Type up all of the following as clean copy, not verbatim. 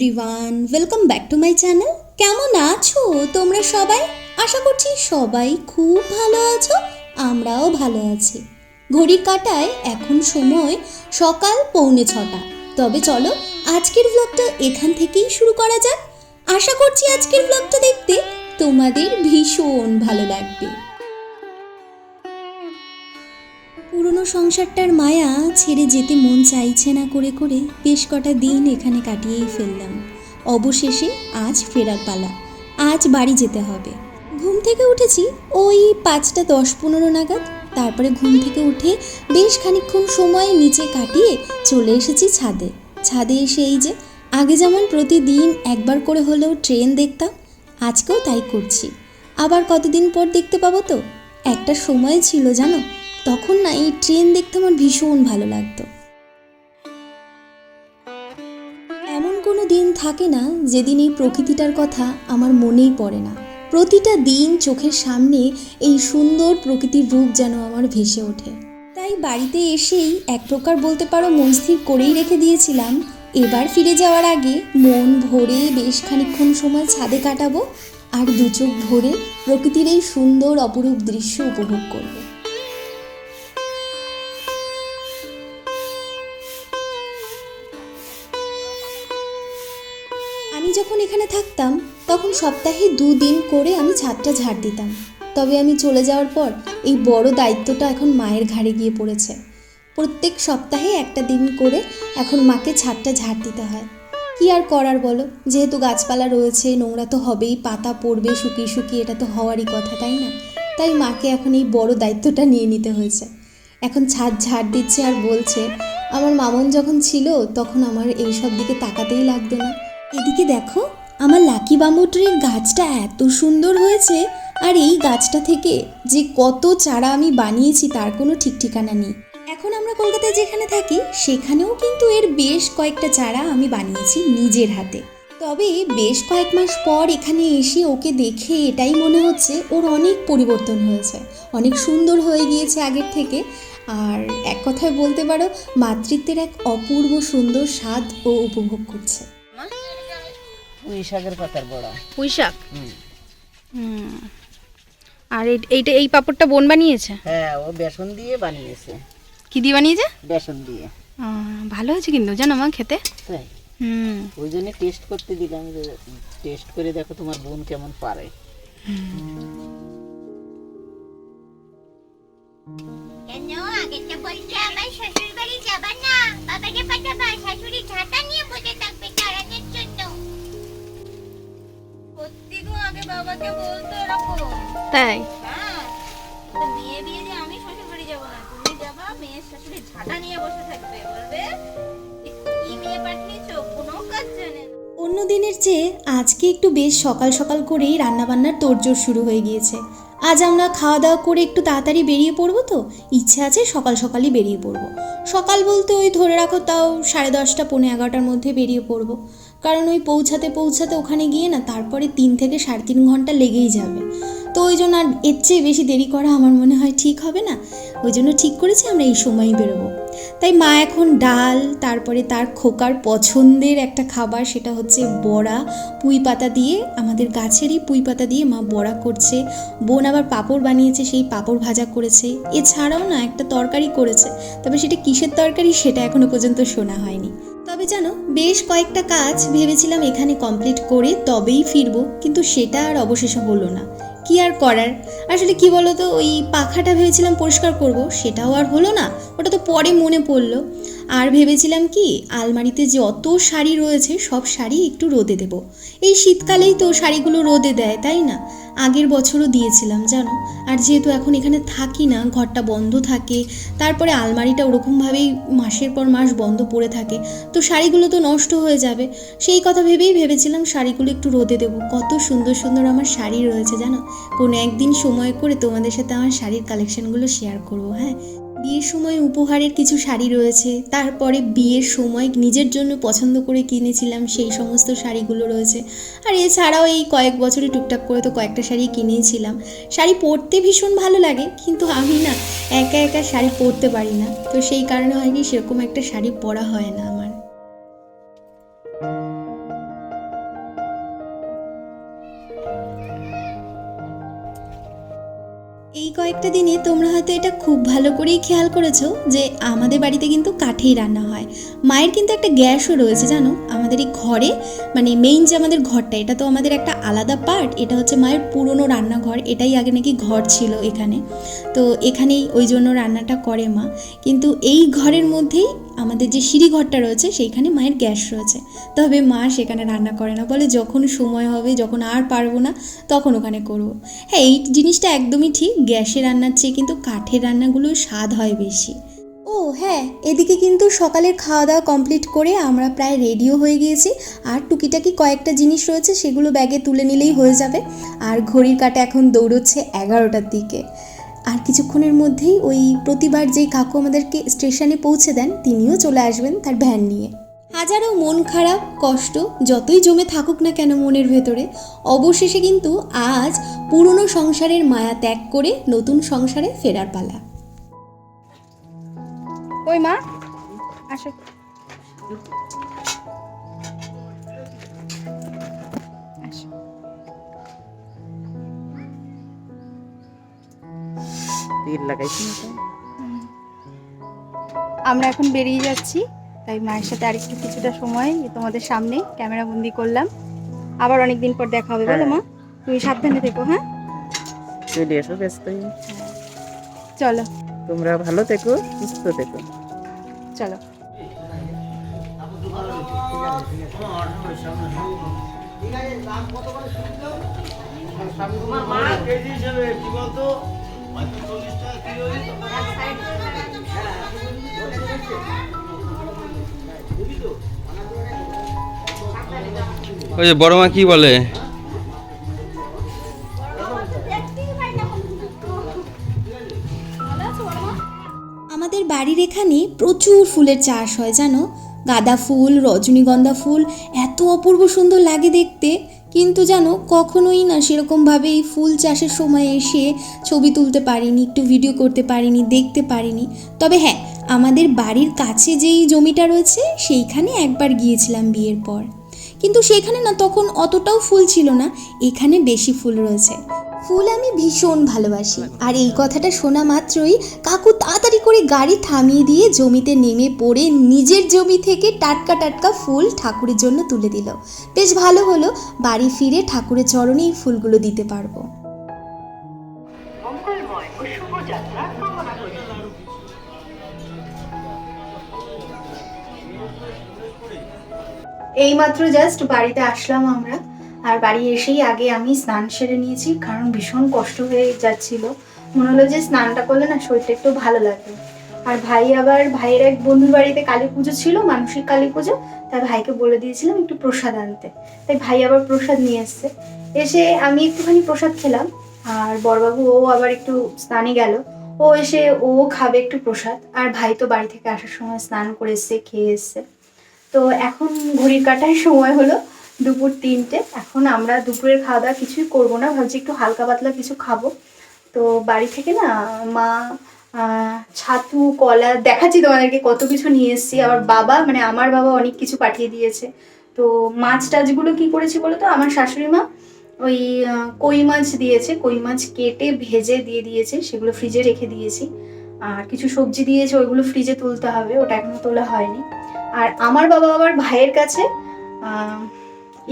Everyone, welcome back to my channel. কেমন আছো তোমরা সবাই? আশা করছি সবাই খুব ভালো আছো, আমরাও ভালো আছি। ঘড়ির কাঁটায় এখন সময় সকাল 6:45। তবে চলো আজকের ব্লগটা এখান থেকেই শুরু করা যাক। আশা করছি আজকের ব্লগটা দেখতে তোমাদের ভীষণ ভালো লাগবে। পুরনো সংসারটার মায়া ছেড়ে যেতে মন চাইছে না করে করে বেশ কটা দিন এখানে কাটিয়েই ফেললাম। অবশেষে আজ ফেরার পালা। আজ বাড়ি যেতে হবে। ঘুম থেকে উঠেছি ওই 5:10-15 নাগাদ। তারপরে ঘুম থেকে উঠে বেশ খানিকক্ষণ সময় নিচে কাটিয়ে চলে এসেছি ছাদে। ছাদে এসে এই যে আগে যেমন প্রতিদিন একবার করে হলেও ট্রেন দেখতাম, আজকেও তাই করছি। আবার কতদিন পর দেখতে পাবো তো। একটা সময় ছিল জানো, তখন না এই ট্রেন দেখতে আমার ভীষণ ভালো লাগতো। এমন কোনো দিন থাকে না যেদিন এই প্রকৃতিটার কথা আমার মনেই পড়ে না। প্রতিটা দিন চোখের সামনে এই সুন্দর প্রকৃতির রূপ যেন আমার ভেসে ওঠে। তাই বাড়িতে এসেই এক প্রকার বলতে পারো মন স্থির করেই রেখে দিয়েছিলাম, এবার ফিরে যাওয়ার আগে মন ভরে বেশ খানিকক্ষণ সময় ছাদে কাটাবো আর দু চোখ ভরে প্রকৃতির এই সুন্দর অপরূপ দৃশ্য উপভোগ করবো। আমি যখন এখানে থাকতাম তখন সপ্তাহে 2 দিন করে আমি ছাদটা ঝাড় দিতাম। তবে আমি চলে যাওয়ার পর এই বড় দায়িত্বটা এখন মায়ের ঘাড়ে গিয়ে পড়েছে। প্রত্যেক সপ্তাহে একটা দিন করে এখন মাকে ছাদটা ঝাড় দিতে হয়। কি আর করার বলো, যেহেতু গাছপালা রয়েছে নোংরা তো হবেই, পাতা পড়বে শুকিয়ে শুকিয়ে, এটা তো হওয়ারই কথা, তাই না? তাই মাকে এখন এই বড় দায়িত্বটা নিয়ে নিতে হয়েছে। এখন ছাদ ঝাড় দিচ্ছে আর বলছে, আমার মামন যখন ছিল তখন আমার এইসব দিকে তাকাতেই লাগতো না। এদিকে দেখো আমার লাকি বাম্বু ট্রির গাছটা এত সুন্দর হয়েছে, আর এই গাছটা থেকে যে কত চারা আমি বানিয়েছি তার কোনো ঠিক ঠিকানা নেই। এখন আমরা কলকাতায় যেখানে থাকি সেখানেও কিন্তু এর বেশ কয়েকটা চারা আমি বানিয়েছি নিজের হাতে। তবে বেশ কয়েক মাস পর এখানে এসে ওকে দেখে এটাই মনে হচ্ছে ওর অনেক পরিবর্তন হয়েছে, অনেক সুন্দর হয়ে গিয়েছে আগের থেকে। আর এক কথায় বলতে পারো মাতৃত্বের এক অপূর্ব সুন্দর স্বাদ ও উপভোগ করছে। পুঁই শাকের পাতার বড়া। পুঁই শাক। আর এইটা এই পাপড়টা বোন বানিয়েছে? হ্যাঁ, ও বেসন দিয়ে বানিয়েছে। কি দিয়ে বানিয়েছে? বেসন দিয়ে। ভালো হয়েছে কিন্তু জানো মা খেতে। তাই? ওই জন্য টেস্ট করতে দিলাম যে টেস্ট করে দেখো তোমার বোন কেমন পারে। কেন আগে তো বলতে আমার শ্বশুর বাড়ি যাবা না, বাবাকে পাঠাবা, শাশুড়ি ঝাঁটা নিয়ে বসে থাকবে তাড়ানোর জন্য। সত্যি তো আগে বাবাকে বলতো এরকম। তাই? হ্যাঁ, তো বিয়ে বিয়ে যে আমি শ্বশুর বাড়ি যাবো না, তুমি যাবা, মেয়ের শাশুড়ি ঝাঁটা নিয়ে বসে থাকবে, বলবে কি মেয়ে পাঠিয়েছো, কোনো কাজ জানে না। অন্য দিনের চেয়ে আজকে একটু বেশ সকাল সকাল করেই রান্নাবান্নার তোড়জোড় শুরু হয়ে গিয়েছে। আজ আমরা খাওয়া দাওয়া করে একটু তাড়াতাড়ি বেরিয়ে পড়বো, তো ইচ্ছে আছে সকাল সকালই বেরিয়ে পড়বো। সকাল বলতে ওই ধরে রাখো তাও 10:30 পৌনে 11টার মধ্যে বেরিয়ে পড়বো। কারণ ওই পৌঁছাতে পৌঁছাতে ওখানে গিয়ে না তারপরে 3 থেকে 3.5 ঘন্টা লেগেই যাবে। তো ওই জন্য আর এর চেয়ে বেশি দেরি করা আমার মনে হয় ঠিক হবে না। ওই জন্য ঠিক করেছি আমরা এই সময়ই বেরোবো। তাই মা এখন ডাল, তারপরে তার খোকার পছন্দের একটা খাবার, সেটা হচ্ছে বড়া, পুঁই পাতা দিয়ে, আমাদের গাছেরই পুঁই পাতা দিয়ে মা বড়া করছে। বোন আবার পাঁপড় বানিয়েছে, সেই পাঁপড় ভাজা করেছে। এছাড়াও না একটা তরকারি করেছে, তবে সেটা কিসের তরকারি সেটা এখনো পর্যন্ত শোনা হয়নি। তবে জানো বেশ কয়েকটা কাজ ভেবেছিলাম এখানে কমপ্লিট করে তবেই ফিরবো, কিন্তু সেটা আর অবশেষে হলো না। কি আর করার, আসলে কি বলতো, ওই পাখাটা ভেবেছিলাম পরিষ্কার করব, সেটাও আর হলো না, ওটা তো পরে মনে পড়লো। আর ভেবেছিলাম কি আলমারিতে যে অত শাড়ি রয়েছে সব শাড়ি একটু রোদে দেব। এই শীতকালেই তো শাড়িগুলো রোদে দেয়, তাই না? আগের বছরও দিয়েছিলাম জানো। আর যেহেতু এখন এখানে থাকি না, ঘরটা বন্ধ থাকে, তারপরে আলমারিটা ওরকমভাবেই মাসের পর মাস বন্ধ পড়ে থাকে, তো শাড়িগুলো তো নষ্ট হয়ে যাবে। সেই কথা ভেবেই ভেবেছিলাম শাড়িগুলো একটু রোদে দেবো। কত সুন্দর সুন্দর আমার শাড়ি রয়েছে জানো। কোনো একদিন সময় করে তোমাদের সাথে আমার শাড়ির কালেকশনগুলো শেয়ার করবো। হ্যাঁ, বিয়ের সময় উপহারের কিছু শাড়ি রয়েছে, তারপরে বিয়ের সময় নিজের জন্য পছন্দ করে কিনেছিলাম সেই সমস্ত শাড়িগুলো রয়েছে। আর এছাড়াও এই কয়েক বছরে টুকটাক করে তো কয়েকটা শাড়ি কিনেছিলাম। শাড়ি পরতে ভীষণ ভালো লাগে, কিন্তু আমি না একা একা শাড়ি পরতে পারি না, তো সেই কারণে হয় কি সেরকম একটা শাড়ি পরা হয় না আমার। কয়েকটা দিনে তোমরা হয়তো এটা খুব ভালো করেই খেয়াল করেছো যে আমাদের বাড়িতে কিন্তু কাঠেই রান্না হয়। মায়ের কিন্তু একটা গ্যাসও রয়েছে জানো, আমাদের এই ঘরে, মানে মেইন যে আমাদের ঘরটা, এটা তো আমাদের একটা আলাদা পার্ট। এটা হচ্ছে মায়ের পুরনো রান্নাঘর, এটাই আগে নাকি ঘর ছিল এখানে, তো এখানেই ওই জন্য রান্নাটা করে মা। কিন্তু এই ঘরের মধ্যেই আমাদের যে সিঁড়ি ঘরটা রয়েছে সেইখানে মায়ের গ্যাস রয়েছে, তবে মা সেখানে রান্না করে না, বলে যখন সময় হবে, যখন আর পারবো না তখন ওখানে করবো। হ্যাঁ, এই জিনিসটা একদমই ঠিক, গ্যাসে রান্নার চেয়ে কিন্তু কাঠের রান্নাগুলোর স্বাদ হয় বেশি। ও হ্যাঁ, এদিকে কিন্তু সকালের খাওয়া দাওয়া কমপ্লিট করে আমরা প্রায় রেডিও হয়ে গিয়েছি। আর টুকিটাকি কয়েকটা জিনিস রয়েছে, সেগুলো ব্যাগে তুলে নিলেই হয়ে যাবে। আর ঘড়ির কাঁটা এখন দৌড়চ্ছে 11টার দিকে। আর কিছুক্ষণের মধ্যেই ওই প্রতিবার যেই কাকু আমাদেরকে স্টেশনে পৌঁছে দেন, তিনিও চলে আসবেন তার ভ্যান নিয়ে। হাজারো মন খারাপ, কষ্ট যতই জমে থাকুক না কেন মনের ভেতরে, অবশেষে কিন্তু আজ পুরনো সংসারের মায়া ত্যাগ করে নতুন সংসারে ফেরার পালা। ওই মা আসো। তেল লাগাইছি না তো? আমরা এখন বেরিয়ে যাচ্ছি, তাই মায়ের সাথে আরেকটু কিছুটা সময় তোমাদের সামনে ক্যামেরা বন্দি করলাম। আবার অনেকদিন পর দেখা হবে, বলো মা? তুমি সাবধানে থেকো। হ্যাঁ, চলে এসো, ব্যস্ত হয়ে। চলো তোমরা ভালো থেকো, সুস্থ থেকো। চলো। ওই যে বড় মা কি বলে? আমাদের বাড়ির এখানে প্রচুর ফুলের চাষ হয় জানো, গাঁদা ফুল, রজনীগন্ধা ফুল, এত অপূর্ব সুন্দর লাগে দেখতে। কিন্তু জানো, কখনোই না সেরকমভাবে এই ফুল চাষের সময় এসে ছবি তুলতে পারিনি, একটু ভিডিও করতে পারিনি, দেখতে পারিনি। তবে হ্যাঁ, আমাদের বাড়ির কাছে যেই জমিটা রয়েছে সেইখানে একবার গিয়েছিলাম বিয়ের পর, কিন্তু সেখানে না তখন অতটাও ফুল ছিল না, এখানে বেশি ফুল রয়েছে। ফুল আমি ভীষণ ভালোবাসি, আর এই কথাটা শোনা মাত্রই কাকু তাড়াতাড়ি করে গাড়ি থামিয়ে দিয়ে জমিতে নেমে পড়ে নিজের জমি থেকে টাটকা টাটকা ফুল ঠাকুরের জন্য তুলে দিল। বেশ ভালো হলো, বাড়ি ফিরে ঠাকুরের চরণে এই ফুলগুলো দিতে পারবো। এইমাত্র জাস্ট বাড়িতে আসলাম আমরা, আর বাড়ি এসেই আগে আমি স্নান সেরে নিয়েছি, কারণ ভীষণ কষ্ট হয়ে যাচ্ছিল। মনে হলো যে স্নানটা করলে না শরীরটা একটু ভালো লাগবে। আর ভাইয়ের এক বন্ধুর বাড়িতে কালী পুজো ছিল, মানসিক কালী পুজো, তাই ভাইকে বলে দিয়েছিলাম একটু প্রসাদ আনতে, তাই ভাই আবার প্রসাদ নিয়ে এসছে। এসে আমি একটুখানি প্রসাদ খেলাম, আর বড়বাবু ও আবার একটু স্নানে গেল, ও এসে ও খাবে একটু প্রসাদ। আর ভাই তো বাড়ি থেকে আসার সময় স্নান করে এসছে, খেয়ে এসছে। তো এখন ঘড়ির কাটার সময় হলো 2:03। এখন আমরা দুপুরের খাওয়া দাওয়া কিছুই করবো না, ভাবছি একটু হালকা পাতলা কিছু খাবো। তো বাড়ি থেকে না মা ছাতু, কলা, দেখাচ্ছি তোমাদেরকে কত কিছু নিয়ে এসেছি। আবার আমার বাবা অনেক কিছু পাঠিয়ে দিয়েছে। তো মাছ টাছগুলো কি করেছি বলো তো, আমার শাশুড়ি মা ওই কই মাছ দিয়েছে, কই মাছ কেটে ভেজে দিয়ে দিয়েছে, সেগুলো ফ্রিজে রেখে দিয়েছি। আর কিছু সবজি দিয়েছে, ওইগুলো ফ্রিজে তুলতে হবে, ওটা এখনো তোলা হয়নি। আর আমার বাবা আবার ভাইয়ের কাছে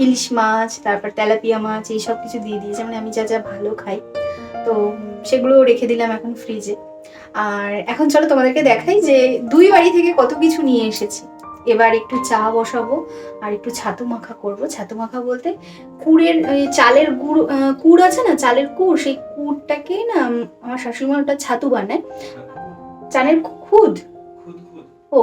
ইলিশ মাছ, তারপর তেলাপিয়া মাছ, এইসব কিছু দিয়ে দিয়েছে, মানে আমি যা যা ভালো খাই, তো সেগুলো রেখে দিলাম এখন ফ্রিজে। আর এখন চলো তোমাদেরকে দেখাই যে দুই বাড়ি থেকে কত কিছু নিয়ে এসেছি। এবার একটু চা বসাবো আর একটু ছাতু মাখা করব। ছাতু মাখা বলতে চালের কুড় আছে না, চালের কুড়, সেই কুড়টাকে না আমার শাশুড়ি মা ওটা ছাতু বানায়। চালের খুদ, ও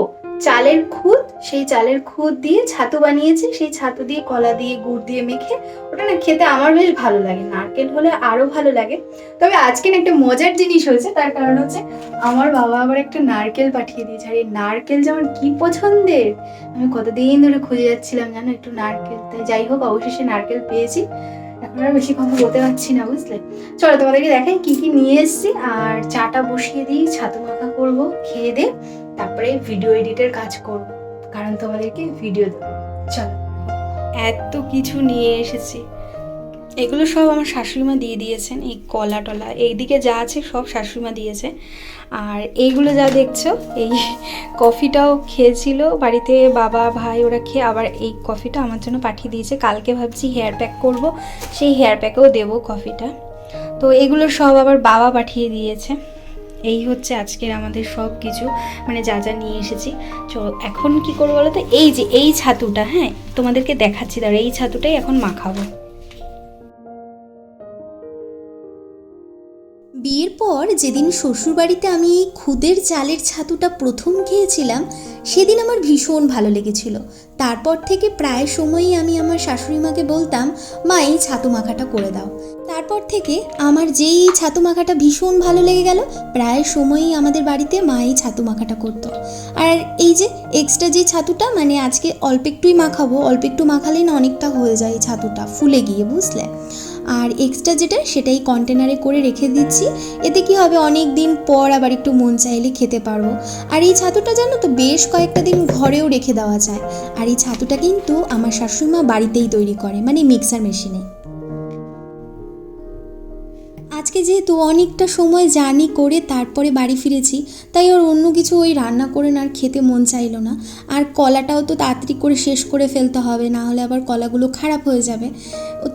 চালের খুদ, সেই চালের খুদ দিয়ে ছাতু বানিয়েছে। সেই ছাতু দিয়ে কলা দিয়ে গুড় দিয়ে মেখে, ওটা না খেতে আমার বেশ ভালো লাগে, নারকেল হলে আরো ভালো লাগে। তবে আজকে না একটা মজার জিনিস হয়েছে, তার কারণ হচ্ছে আমার বাবা আবার একটা নারকেল পাঠিয়ে দিয়েছে। আর এই নারকেল যে আমার কি পছন্দের, আমি কতদিন ধরে খুঁজে যাচ্ছিলাম জানো একটু নারকেল। তাই যাই হোক, অবশেষে নারকেল পেয়েছি। এখন আর বেশি কথা বলতে পারছি না, বুঝলে। চলো তোমাদেরকে দেখাই কি কি নিয়ে এসেছি, আর চাটা বসিয়ে দিই, ছাতু মাখা করবো, খেয়ে দে তারপরে ভিডিও এডিটের কাজ করব, কারণ তোমাদেরকে ভিডিও দেবো। চলো, এত কিছু নিয়ে এসেছি, এগুলো সব আমার শাশুড়িমা দিয়ে দিয়েছেন, এই কলা টলা এইদিকে যা আছে সব শাশুড়িমা দিয়েছে। আর এইগুলো যা দেখছো, এই কফিটাও খেয়েছিল বাড়িতে বাবা ভাই, ওরা খেয়ে আবার এই কফিটা আমার জন্য পাঠিয়ে দিয়েছে। কালকে ভাবছি হেয়ার প্যাক করব, সেই হেয়ার প্যাকেও দেবো কফিটা। তো এগুলো সব আবার বাবা পাঠিয়ে দিয়েছে। এই হচ্ছে আজকের আমাদের সব কিছু, মানে যা যা নিয়ে এসেছি। তো এখন কি করবো বলো তো, এই যে এই ছাতুটা, হ্যাঁ তোমাদেরকে দেখাচ্ছি, দাঁড়া এই ছাতুটাই এখন মাখাবো। বিয়ের পর যেদিন শ্বশুরবাড়িতে আমি এই খুদের চালের ছাতুটা প্রথম খেয়েছিলাম, সেদিন আমার ভীষণ ভালো লেগেছিল। তারপর থেকে প্রায় সময়ই আমি আমার শাশুড়িমাকে বলতাম, মা এই ছাতু মাখাটা করে দাও। তারপর থেকে আমার যেই ছাতু মাখাটা ভীষণ ভালো লেগে গেল, প্রায় সময়ই আমাদের বাড়িতে মা এই ছাতু মাখাটা করতো। আর এই যে এক্সট্রা যে ছাতুটা, মানে আজকে অল্প একটুই মাখাবো, অল্প একটু মাখালেই না অনেকটা হয়ে যায় ছাতুটা ফুলে গিয়ে, বুঝলে। আর এক্সট্রা যেটা সেটাই কন্টেনারে করে রেখে দিচ্ছি। এতে কি হবে, অনেক দিন পর আবার একটু মন চাইলে খেতে পারবো। আর এই ছাতুটা জানো তো বেশ কয়েকটা দিন ঘরেও রেখে দেওয়া যায়। আর এই ছাতুটা কিন্তু আমার শাশুড়িমা বাড়িতেই তৈরি করে, মানে মিক্সার মেশিনে। আজকে যেহেতু অনেকটা সময় জার্নি করে তারপরে বাড়ি ফিরেছি, তাই ওর অন্য কিছু ওই রান্না করে না আর খেতে মন চাইলো না। আর কলাটাও তো তাড়াতাড়ি করে শেষ করে ফেলতে হবে, না হলে আবার কলাগুলো খারাপ হয়ে যাবে।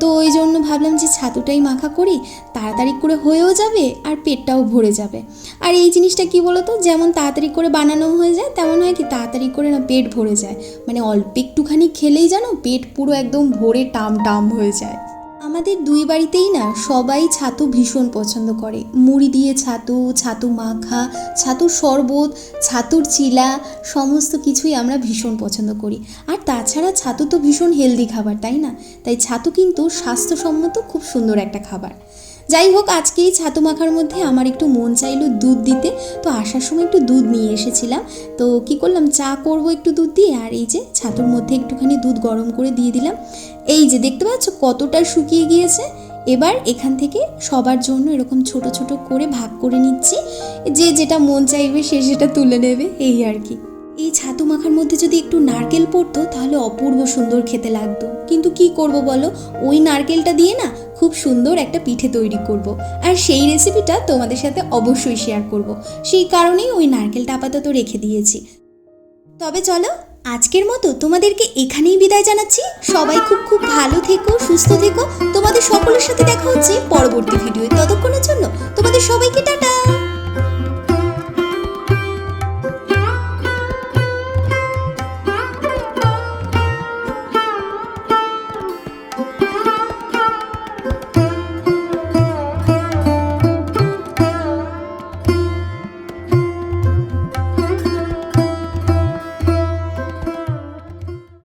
তো ওই জন্য ভাবলাম যে ছাতুটাই মাখা করি, তাড়াতাড়ি করে হয়েও যাবে আর পেটটাও ভরে যাবে। আর এই জিনিসটা কি বলো তো, যেমন তাড়াতাড়ি করে বানানো হয়ে যায়, তেমন হয় কি তাড়াতাড়ি করে না পেট ভরে যায়। মানে অল্প একটুখানি খেলেই জানো পেট পুরো একদম ভরে টাম টাম হয়ে যায়। আমাদের দুই বাড়িতেই না সবাই ছাতু ভীষণ পছন্দ করে। মুড়ি দিয়ে ছাতু, ছাতু মাখা, ছাতুর শরবত, ছাতুর চিলা, সমস্ত কিছুই আমরা ভীষণ পছন্দ করি। আর তাছাড়া ছাতু তো ভীষণ হেলদি খাবার, তাই না? তাই ছাতু কিন্তু স্বাস্থ্যসম্মত খুব সুন্দর একটা খাবার। যাই হোক, আজকে এই ছাতু মাখার মধ্যে আমার একটু মন চাইলো দুধ দিতে, তো আসার সময় একটু দুধ নিয়ে এসেছিলাম। তো কি করলাম, চা করব একটু দুধ দিয়ে, আর এই যে ছাতুর মধ্যে একটুখানি দুধ গরম করে দিয়ে দিলাম। এই যে দেখতে পাচ্ছ কতটা শুকিয়ে গিয়েছে। এবার এখান থেকে সবার জন্য এরকম ছোট ছোট করে ভাগ করে নিচ্ছি, যে যেটা মন চাইবে সে সেটা তুলে নেবে, এই আর কি। এই ছাতু মাখার মধ্যে যদি একটু নারকেল পড়তো তাহলে অপূর্ব সুন্দর খেতে লাগতো, কিন্তু কি করব বলো, ওই নারকেলটা দিয়ে না খুব সুন্দর একটা পিঠে তৈরি করব। আর সেই রেসিপিটা তোমাদের সাথে অবশ্যই শেয়ার করব, সেই কারণেই ওই নারকেলটা আপাতত রেখে দিয়েছি। তবে চলো আজকের মতো তোমাদেরকে এখানেই বিদায় জানাচ্ছি। সবাই খুব খুব ভালো থেকো, সুস্থ থেকো। তোমাদের সকলের সাথে দেখা হচ্ছে পরবর্তী ভিডিওতে। ততক্ষণের জন্য তোমাদের সবাইকে টাটা।